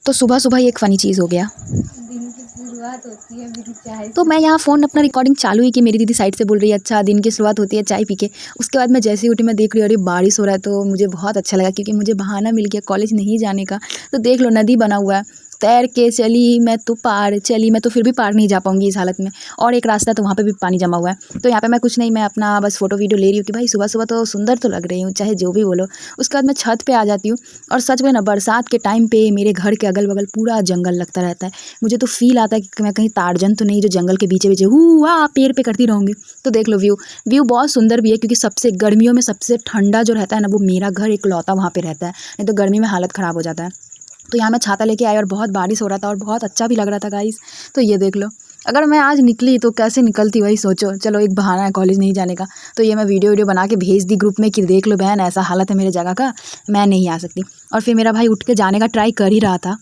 तो सुबह सुबह एक फ़नी चीज़ हो गया। दिन की शुरुआत होती है मेरी चाय तो मैं यहाँ फ़ोन अपना रिकॉर्डिंग चालू ही की, मेरी दीदी साइड से बोल रही है अच्छा दिन की शुरुआत होती है चाय पी के। उसके बाद मैं जैसे ही उठी मैं देख रही हूँ अरे बारिश हो रहा है, तो मुझे बहुत अच्छा लगा क्योंकि मुझे बहाना मिल गया कॉलेज नहीं जाने का। तो देख लो नदी बना हुआ है, तैर के चली मैं तो पार चली, मैं तो फिर भी पार नहीं जा पाऊँगी इस हालत में। और एक रास्ता तो वहाँ पे भी पानी जमा हुआ है। तो यहाँ पे मैं कुछ नहीं, मैं अपना बस फ़ोटो वीडियो ले रही हूँ कि भाई सुबह सुबह तो सुंदर तो लग रही हूँ, चाहे जो भी बोलो। उसके बाद मैं छत पे आ जाती हूँ और सच में ना बरसात के टाइम पे मेरे घर के अगल बगल पूरा जंगल लगता रहता है। मुझे तो फ़ील आता है कि मैं कहीं ताड़जन तो नहीं जो जंगल के बीचे बीचे हुआ पेड़ पे करती रहूँगी। तो देख लो व्यू बहुत सुंदर भी है क्योंकि सबसे गर्मियों में सबसे ठंडा जो रहता है ना वो मेरा घर इकलौता वहाँ पे रहता है, नहीं तो गर्मी में हालत ख़राब हो जाता है। तो यहाँ मैं छाता लेके आई और बहुत बारिश हो रहा था और बहुत अच्छा भी लग रहा था गाइस। तो ये देख लो, अगर मैं आज निकली तो कैसे निकलती वही सोचो। चलो एक बहाना है कॉलेज नहीं जाने का। तो ये मैं वीडियो बना के भेज दी ग्रुप में कि देख लो बहन ऐसा हालत है मेरे जगह का, मैं नहीं आ सकती। और फिर मेरा भाई उठ के जाने का ट्राई कर ही रहा था,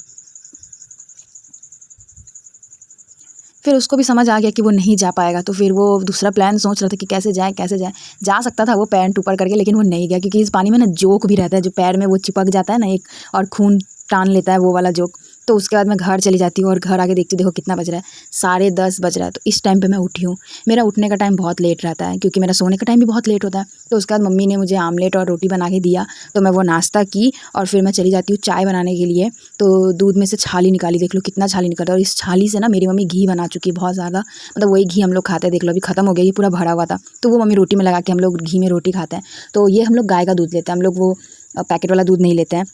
फिर उसको भी समझ आ गया कि वो नहीं जा पाएगा। तो फिर वो दूसरा प्लान सोच रहा था कि कैसे जाए कैसे जाए। जा सकता था वो पैंट ऊपर करके, लेकिन वो नहीं गया क्योंकि इस पानी में ना जोक भी रहता है जो पैर में वो चिपक जाता है ना एक, और खून टान लेता है वो वाला जोक। तो उसके बाद मैं घर चली जाती हूँ और घर आके देखती हूँ देखो कितना बज रहा है, 10:30 बज रहा है। तो इस टाइम पे मैं उठी हूँ। मेरा उठने का टाइम बहुत लेट रहता है क्योंकि मेरा सोने का टाइम भी बहुत लेट होता है। तो उसके बाद मम्मी ने मुझे आमलेट और रोटी बना के दिया, तो मैं वो नाश्ता की और फिर मैं चली जाती हूँ चाय बनाने के लिए। तो दूध में से छाली निकाली, देख लो कितना छाली निकल रहा है। और इस छाली से ना मेरी मम्मी घी बना चुकी है बहुत ज़्यादा, मतलब वही घी हम लोग खाते हैं। देख लो अभी ख़त्म हो गया, ये पूरा भरा हुआ था। तो वो मम्मी रोटी में लगा के हम लोग घी में रोटी खाते हैं। तो ये हम लोग गाय का दूध लेते हैं, हम लोग वो पैकेट वाला दूध नहीं लेते हैं।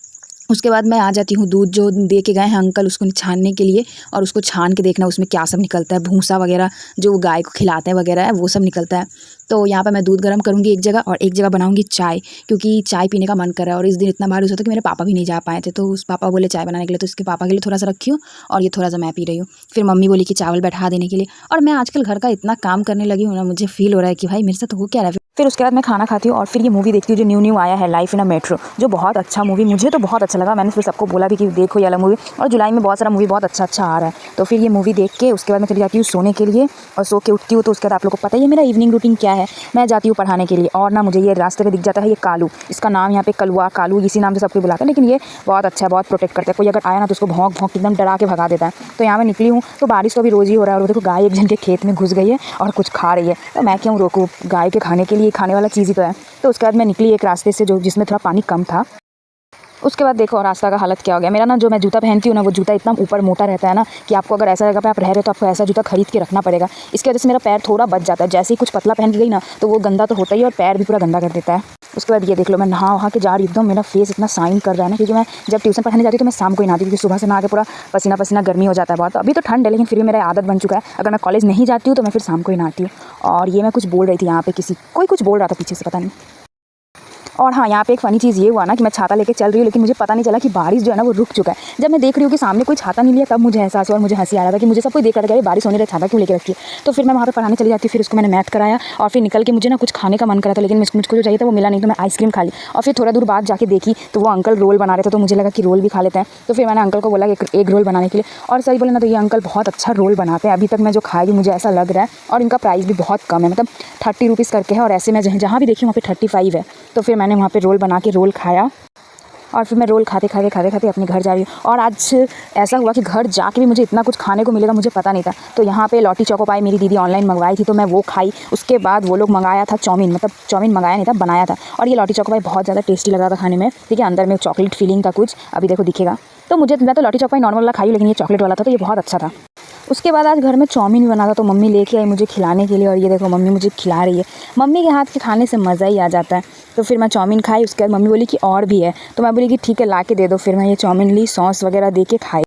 उसके बाद मैं आ जाती हूँ, दूध जो दे के गए हैं अंकल उसको छानने के लिए, और उसको छान के देखना उसमें क्या सब निकलता है, भूसा वगैरह जो गाय को खिलाते हैं वगैरह है वो सब निकलता है। तो यहाँ पे मैं दूध गर्म करूँगी एक जगह और एक जगह बनाऊँगी चाय, क्योंकि चाय पीने का मन कर रहा है। और इस दिन इतना बारिश होता है कि मेरे पापा भी नहीं जा पाए थे, तो उस पापा बोले चाय बनाने के लिए, तो उसके पापा के लिए थोड़ा सा रखी हूँ और ये थोड़ा सा मैं पी रही हूँ। फिर मम्मी बोली कि चावल बैठा देने के लिए। और मैं आजकल घर का इतना काम करने लगी हूँ ना, मुझे फील हो रहा है कि भाई मेरे साथ हो क्या रहा है। फिर उसके बाद मैं खाना खाती हूँ और फिर ये मूवी देखती हूँ जो न्यू आया है लाइफ इन अ मेट्रो, जो बहुत अच्छा मूवी, मुझे तो बहुत अच्छा लगा। मैंने फिर सबको बोला भी कि देखो ये वाला मूवी, और जुलाई में बहुत सारा मूवी बहुत अच्छा अच्छा आ रहा है। तो फिर ये मूवी देख के उसके बाद मैं चली जाती हूँ सोने के लिए, और सो के उठती हूँ। तो उसके बाद आप लोगों को पता ही है मेरा इवनिंग रूटीन क्या है, मैं जाती हूँ पढ़ाने के लिए। और ना मुझे ये रास्ते पे दिख जाता है ये कालू, इसका नाम यहाँ पे कलुआ कालू इसी नाम से सबको बुलाते हैं, लेकिन ये बहुत अच्छा है, बहुत प्रोटेक्ट करता है। कोई अगर आया ना तो उसको भौंक भौंक एकदम डरा के भगा देता है। तो यहाँ मैं निकली हूँ, तो बारिश तो अभी रोज़ ही हो रहा है। और देखो गाय एक जन के खेत में घुस गई है और कुछ खा रही है, तो मैं क्यों रोकूँ, गाय के खाने के लिए खाने वाला चीज़ ही तो है। तो उसके बाद मैं निकली एक रास्ते से जो जिसमें थोड़ा पानी कम था। उसके बाद देखो रास्ता का हालत क्या हो गया मेरा ना, जो मैं जूता पहनती हूँ ना वो जूता इतना ऊपर मोटा रहता है ना कि आपको अगर ऐसा जगह पे आप रह रहे हो तो आपको ऐसा जूता खरीद के रखना पड़ेगा। इसकी वजह से मेरा पैर थोड़ा बच जाता है, जैसे ही कुछ पतला पहन के गई ना तो वो गंदा तो होता ही और पैर भी पूरा गंदा कर देता है। उसके बाद ये देख लो मैं नहा वहाँ के जा रही एकदम, मेरा फेस इतना शाइन कर रहा है ना, क्योंकि मैं जब ट्यूशन पढ़ाने जाती हूँ तो मैं शाम को ही नहाती हूँ, क्योंकि सुबह से नहा के पूरा पसीना पसीना गर्मी हो जाता है बहुत। अभी तो ठंड है लेकिन फिर भी मेरा आदत बन चुका है, अगर मैं कॉलेज नहीं जाती हूँ तो मैं फिर शाम को ही नहाती हूँ। और ये मैं कुछ बोल रही थी यहाँ पे, कोई कुछ बोल रहा था पीछे से पता नहीं। और हाँ यहाँ पे एक फ़नी चीज़ ये हुआ ना कि मैं छाता लेके चल रही हूँ लेकिन मुझे पता नहीं चला कि बारिश जो है ना वो रुक चुका है। जब मैं देख रही हूँ कि सामने कोई छाता नहीं लिया तब मुझे एहसास हुआ और मुझे हंसी आ रहा था कि मुझे सब कोई देख रहा था कि बारिश होने रही छाता क्यों लेके रखी है। तो फिर मैं वहाँ पे पढ़ाने चली जाती, फिर उसको मैंने मैथ कराया और फिर निकल के मुझे ना कुछ खाने का मन करा था, लेकिन मुझको जो चाहिए था वो मिला नहीं, तो मैं आइसक्रीम खा ली। और फिर थोड़ा दूर बाद जाके देखी तो वो अंकल रोल बना रहे थे, तो मुझे लगा कि रोल भी खा लेते हैं। तो फिर मैंने अंकल को बोला कि एक रोल बनाने के लिए, और सही बोले ना तो ये अंकल बहुत अच्छा रोल बनाते हैं। अभी तक मैं जो खाई मुझे ऐसा लग रहा है, और इनका प्राइस भी बहुत कम है, मतलब 30 रुपीज़ करके है, और ऐसे मैं जहाँ भी देखी वहाँ पे 35 है। तो फिर मैंने वहाँ पे रोल बना के रोल खाया और फिर मैं रोल खाते खाते अपने घर जा रही हूँ। और आज ऐसा हुआ कि घर जाके भी मुझे इतना कुछ खाने को मिलेगा मुझे पता नहीं था। तो यहाँ पे लॉटी चोको पाई मेरी दीदी ऑनलाइन मंगवाई थी, तो मैं वो खाई। उसके बाद वो लोग मंगाया था चाउमीन, मतलब चाउमीन मंगाया नहीं था बनाया था, और ये लॉटी चोको पाई बहुत ज़्यादा टेस्टी लग रहा था खाने में। ठीक है, अंदर में चॉकलेट फीलिंग था कुछ, अभी देखो दिखेगा। तो मैं तो लॉटी चोको पाई नॉर्मल वाला खाई, लेकिन ये चॉकलेट वाला था तो ये बहुत अच्छा था। उसके बाद आज घर में चाउमीन बना था तो मम्मी लेके आई मुझे खिलाने के लिए, और ये देखो मम्मी मुझे खिला रही है। मम्मी के हाथ के खाने से मज़ा ही आ जाता है। तो फिर मैं चाउमीन खाई, उसके बाद मम्मी बोली कि और भी है, तो मैं बोली कि ठीक है ला के दे दो। फिर मैं ये चाउमीन ली, सॉस वगैरह दे के खाई।